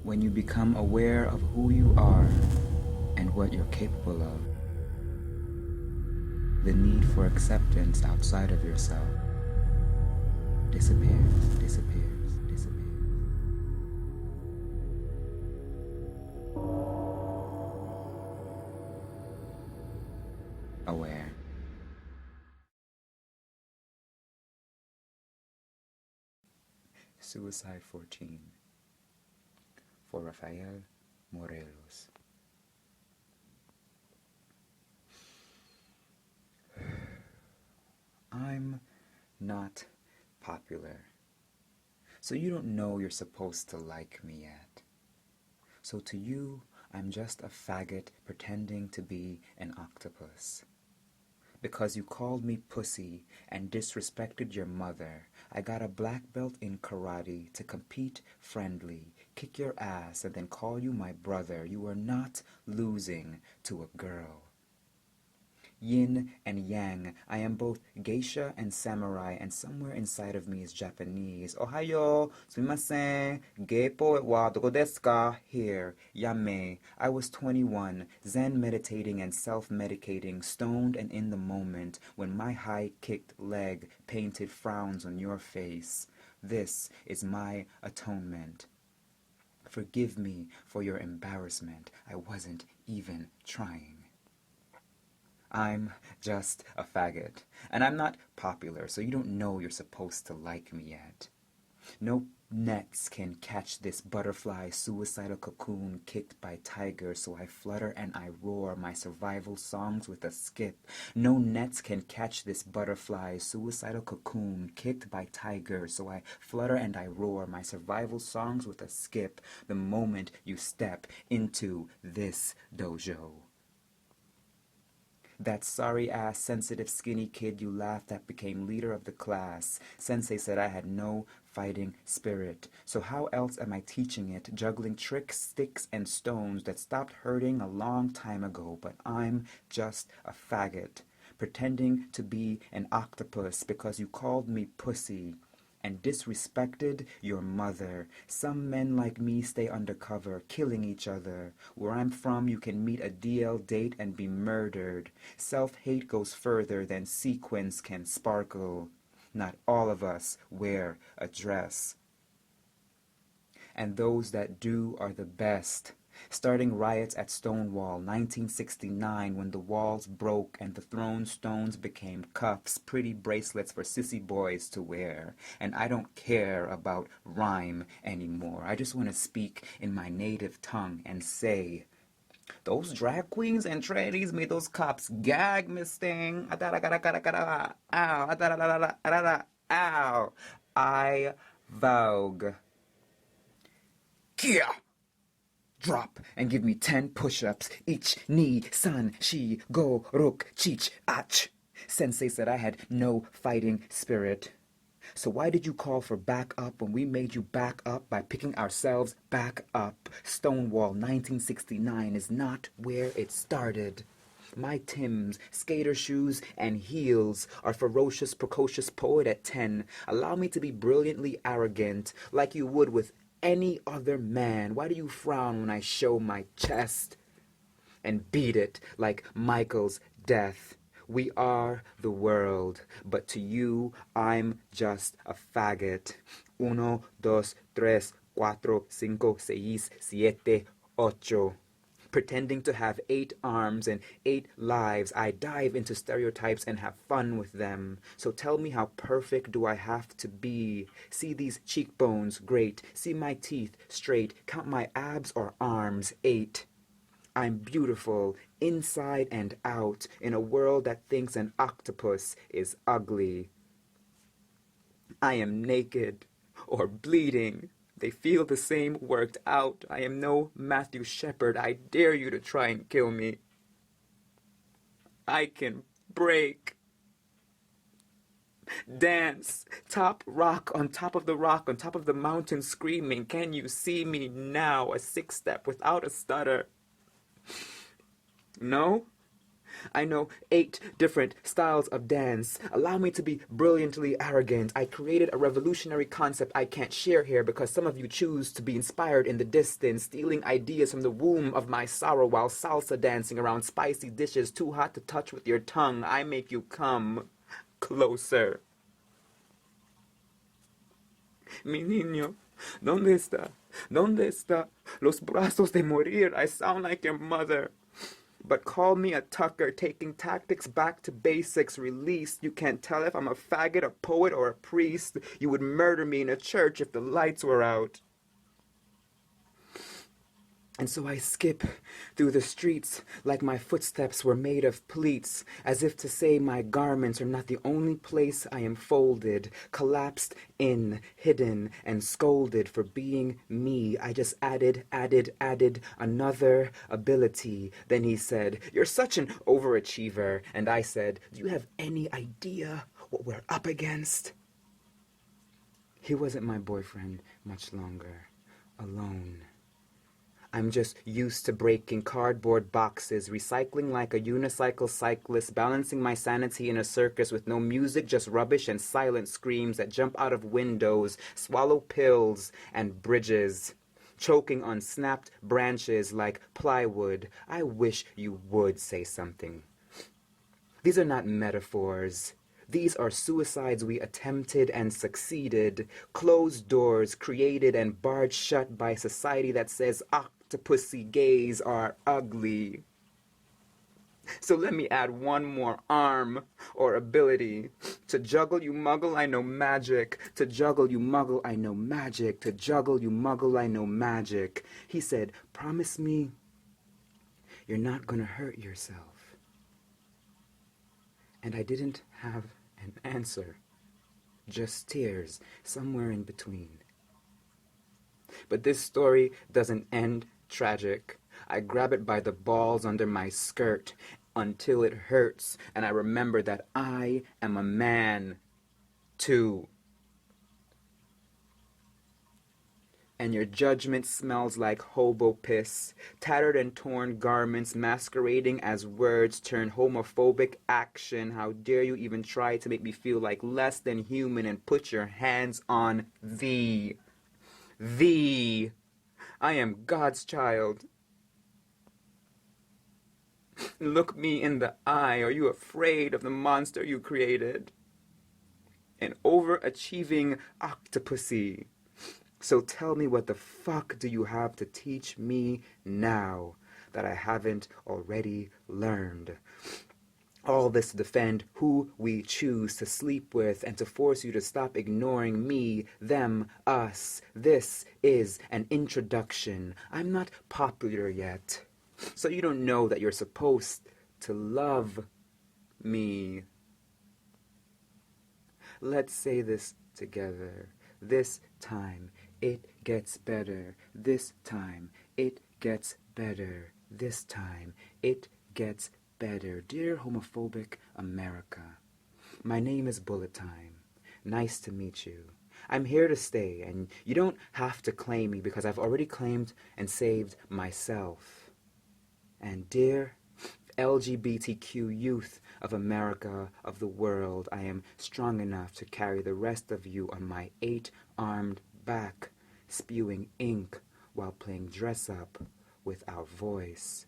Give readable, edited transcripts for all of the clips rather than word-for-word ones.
When you become aware of who you are and what you're capable of, the need for acceptance outside of yourself disappears, disappears, disappears. Aware. Suicide 14 for Rafael Morelos. I'm not popular, so you don't know you're supposed to like me yet. So to you, I'm just a faggot pretending to be an octopus. Because you called me pussy and disrespected your mother, I got a black belt in karate to compete friendly, kick your ass, and then call you my brother. You are not losing to a girl. Yin and yang, I am both geisha and samurai, and somewhere inside of me is Japanese. Ohayo, sumimasen, geipo wa doko desu ka? Here, yame. I was 21, zen meditating and self-medicating, stoned and in the moment, when my high-kicked leg painted frowns on your face. This is my atonement. Forgive me for your embarrassment. I wasn't even trying. I'm just a faggot, and I'm not popular, so you don't know you're supposed to like me yet. No nets can catch this butterfly suicidal cocoon kicked by tigers, so I flutter and I roar my survival songs with a skip. No nets can catch this butterfly suicidal cocoon kicked by tigers, so I flutter and I roar my survival songs with a skip the moment you step into this dojo. That sorry-ass, sensitive, skinny kid you laughed at became leader of the class. Sensei said I had no fighting spirit. So how else am I teaching it, juggling tricks, sticks, and stones that stopped hurting a long time ago? But I'm just a faggot, pretending to be an octopus because you called me pussy and disrespected your mother. Some men like me stay undercover, killing each other. Where I'm from, you can meet a DL date and be murdered. Self-hate goes further than sequins can sparkle. Not all of us wear a dress. And those that do are the best. Starting riots at Stonewall, 1969, when the walls broke and the thrown stones became cuffs, pretty bracelets for sissy boys to wear. And I don't care about rhyme anymore. I just want to speak in my native tongue and say, those drag queens and trannies made those cops gag, Miss Thing. Ow. Ow. I vogue. Kia! Drop and give me 10 push-ups. Ich, ni, san, shi, go, ruk, chich, ach. Sensei said I had no fighting spirit. So why did you call for backup when we made you back up by picking ourselves back up? Stonewall 1969 is not where it started. My Timbs, skater shoes, and heels are ferocious, precocious poet at 10. Allow me to be brilliantly arrogant, like you would with any other man. Why do you frown when I show my chest and beat it like Michael's death? We are the world, but to you, I'm just a faggot. Uno, dos, tres, cuatro, cinco, seis, siete, ocho. Pretending to have 8 arms and 8 lives, I dive into stereotypes and have fun with them. So tell me, how perfect do I have to be? See these cheekbones, great. See my teeth, straight. Count my abs or arms, 8. I'm beautiful, inside and out, in a world that thinks an octopus is ugly. I am naked or bleeding. They feel the same, worked out. I am no Matthew Shepard. I dare you to try and kill me. I can break. Dance. Top rock, on top of the rock, on top of the mountain, screaming, can you see me now? A 6-step without a stutter. No? I know 8 different styles of dance. Allow me to be brilliantly arrogant. I created a revolutionary concept I can't share here because some of you choose to be inspired in the distance, stealing ideas from the womb of my sorrow while salsa dancing around spicy dishes too hot to touch with your tongue. I make you come closer. Mi niño, ¿dónde está? ¿Dónde está? Los brazos de morir. I sound like your mother. But call me a tucker, taking tactics back to basics, released. You can't tell if I'm a faggot, a poet, or a priest. You would murder me in a church if the lights were out. And so I skip through the streets like my footsteps were made of pleats, as if to say my garments are not the only place I am folded, collapsed in, hidden, and scolded for being me. I just added another ability. Then he said, "You're such an overachiever." And I said, "Do you have any idea what we're up against?" He wasn't my boyfriend much longer. Alone. I'm just used to breaking cardboard boxes, recycling like a unicycle cyclist, balancing my sanity in a circus with no music, just rubbish and silent screams that jump out of windows, swallow pills and bridges, choking on snapped branches like plywood. I wish you would say something. These are not metaphors. These are suicides we attempted and succeeded, closed doors created and barred shut by society that says octopussy gays are ugly. So let me add one more arm or ability. To juggle you muggle, I know magic. To juggle you muggle, I know magic. To juggle you muggle, I know magic. He said, "Promise me you're not gonna hurt yourself." And I didn't have an answer. Just tears, somewhere in between. But this story doesn't end tragic. I grab it by the balls under my skirt until it hurts, and I remember that I am a man, too. And your judgment smells like hobo piss. Tattered and torn garments masquerading as words turn homophobic action. How dare you even try to make me feel like less than human and put your hands on thee. Thee. I am God's child. Look me in the eye. Are you afraid of the monster you created? An overachieving octopussy. So tell me, what the fuck do you have to teach me now that I haven't already learned? All this to defend who we choose to sleep with and to force you to stop ignoring me, them, us. This is an introduction. I'm not popular yet, so you don't know that you're supposed to love me. Let's say this together. This time it gets better. This time it gets better. This time it gets better. Dear homophobic America, my name is Bulletyme. Nice to meet you. I'm here to stay, and you don't have to claim me because I've already claimed and saved myself. And dear LGBTQ youth of America, of the world, I am strong enough to carry the rest of you on my 8-armed back, spewing ink while playing dress-up with our voice.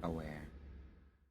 Aware.